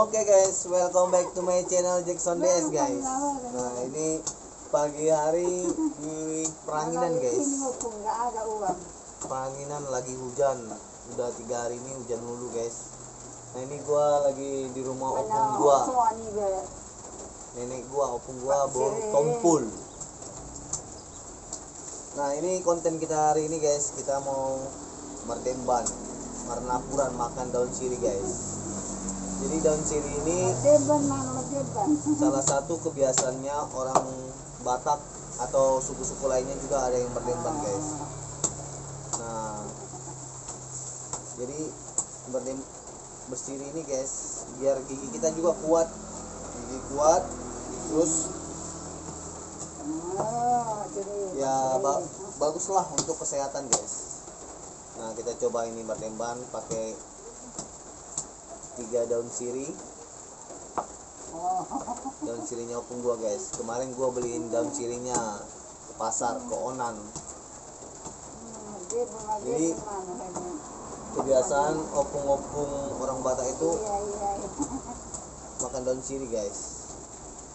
Oke guys, welcome back to my channel Jackson DS guys. Nah ini pagi hari di Peranginan guys. Peranginan lagi hujan, udah 3 hari ini hujan dulu guys. Nah ini gua lagi di rumah opung gua. Nenek gua, opung gua baru tompul. Nah ini konten kita hari ini guys, kita mau merdemban, marnapuran, makan daun sirih guys. Jadi daun sirih ini salah satu kebiasaannya orang Batak atau suku-suku lainnya juga ada yang berdemban guys. Nah jadi bersirih ini guys, biar gigi kita juga kuat, gigi kuat, terus ya baguslah untuk kesehatan guys. Nah kita coba ini berdemban pakai 3 daun sirih. Daun sirihnya opung gua guys. Kemarin gua beliin daun sirihnya ke pasar, ke Onan. Jadi kebiasaan opung-opung orang Batak itu makan daun sirih guys.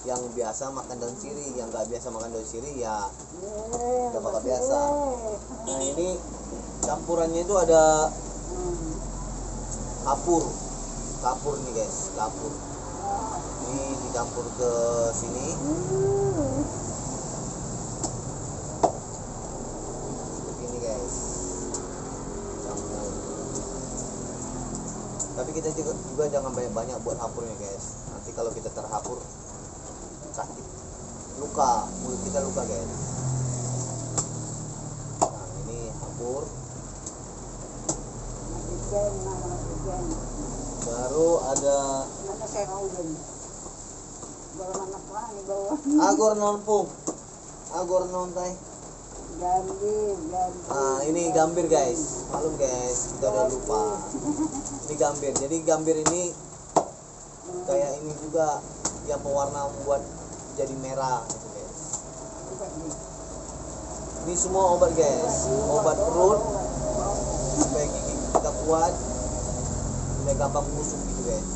Yang biasa makan daun sirih, yang nggak biasa makan daun sirih ya udah bakal biasa. Nah ini campurannya itu ada kapur nih guys, kapur ini dicampur ke sini begini guys, campur. Tapi kita juga jangan banyak-banyak buat hapurnya guys, nanti kalau kita terhapur sakit, luka, mulut kita luka guys. Nah ini hapur, baru ada agor non tay. Nah ini gambir guys, malum guys, kita udah lupa. Ini gambir, jadi gambir ini kayak ini juga yang pewarna membuat jadi merah gitu guys. Ini semua obat guys, obat perut supaya gigi kita kuat, supaya gampang busuk gitu guys.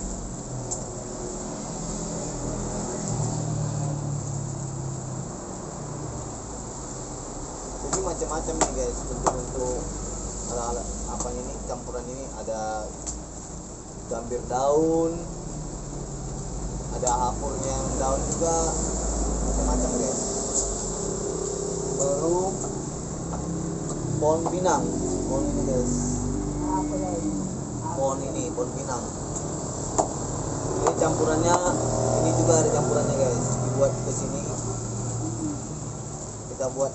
Jadi macam-macam nih guys bentuk-bentuk apa ini campuran ini, ada gambir daun, ada hapurnya yang daun juga, macam-macam guys. Baru pohon pinang, pohon ini guys, pohon pinang. Ini campurannya, ini juga ada campurannya guys, dibuat ke sini. Kita buat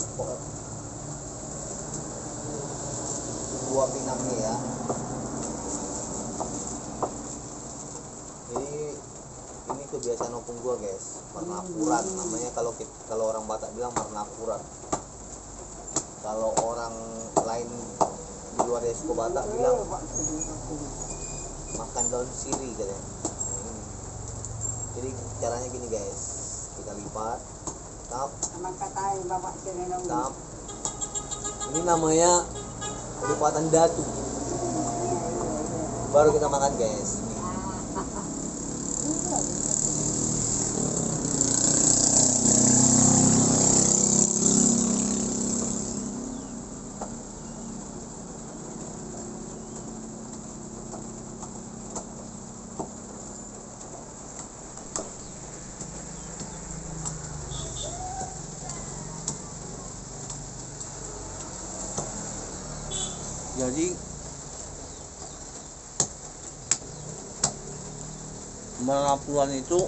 buah pinangnya ya. Jadi ini kebiasaan opung gua guys, marnapuran namanya. Kalau orang Batak bilang marnapuran. Kalau orang lain di luar dari suku Batak bilang makan daun sirih katanya. Jadi caranya gini guys, kita lipat, tap. Ini namanya lipatan datu. Baru kita makan guys. Jadi marnapuran itu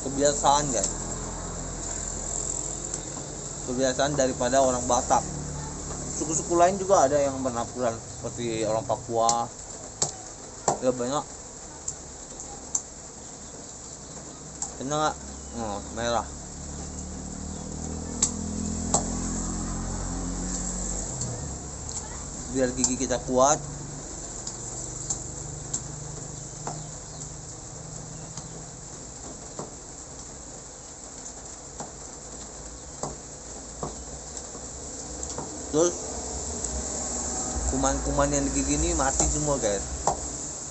kebiasaan guys, kebiasaan daripada orang Batak. Suku-suku lain juga ada yang marnapuran, seperti orang Papua ya banyak. Kena nggak? Oh, merah. Biar gigi kita kuat. Terus kuman-kuman yang di gigi ini mati semua guys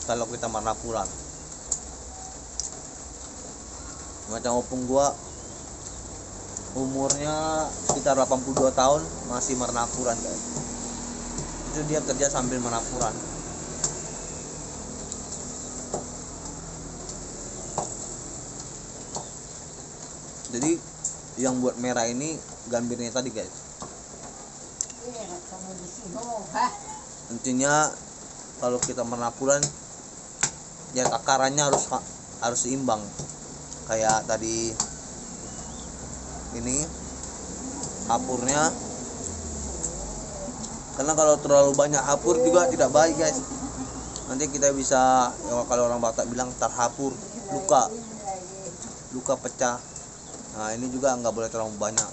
kalau kita marnapuran. Macam opung gua umurnya sekitar 82 tahun masih mernapuran guys. Itu dia kerja sambil mernapuran. Jadi yang buat merah ini gambirnya tadi guys. Intinya kalau kita mernapuran ya takarannya harus seimbang. Kayak tadi ini hapurnya, karena kalau terlalu banyak hapur juga tidak baik guys. Nanti kita bisa ya, kalau orang Batak bilang terhapur, luka pecah. Nah ini juga nggak boleh terlalu banyak.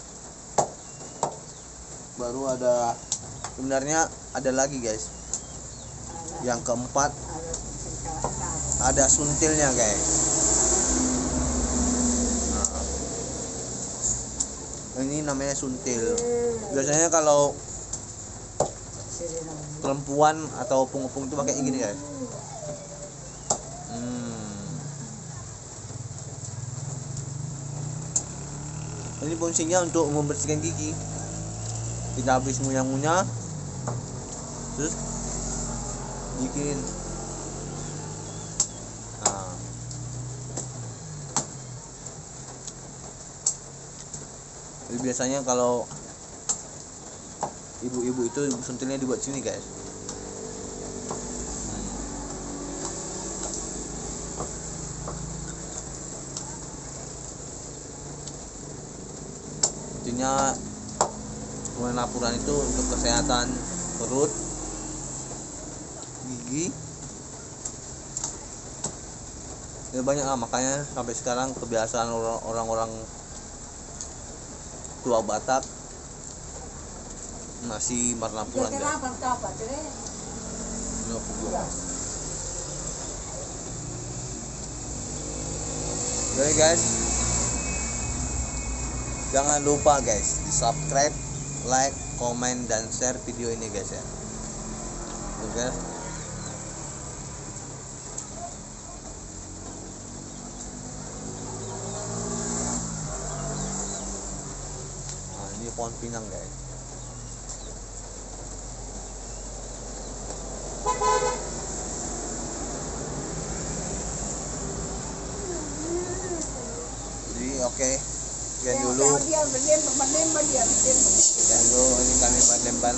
Baru ada, sebenarnya ada lagi guys, yang keempat ada suntilnya guys. Ini namanya suntil. Biasanya kalau perempuan atau opung-opung itu pakai gini guys. Ini fungsinya untuk membersihkan gigi. Kita habis ngunyah-ngunyah, terus bikin. Jadi biasanya kalau ibu-ibu itu suntilnya dibuat sini guys. Intinya penapuran itu untuk kesehatan perut, gigi. Ya banyak lah, makanya sampai sekarang kebiasaan orang-orang tua Batak masih mernapuran guys. Oke guys, jangan lupa guys di subscribe, like, komen, dan share video ini guys ya. Oke. Ini pohon pinang guys. Jadi oke, sekian dulu. Sekian dulu, ini kami Lemban.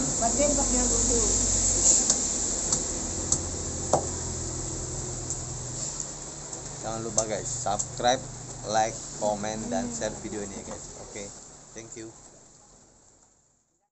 Jangan lupa guys, subscribe, like, komen, dan share video ini guys. Oke, thank you.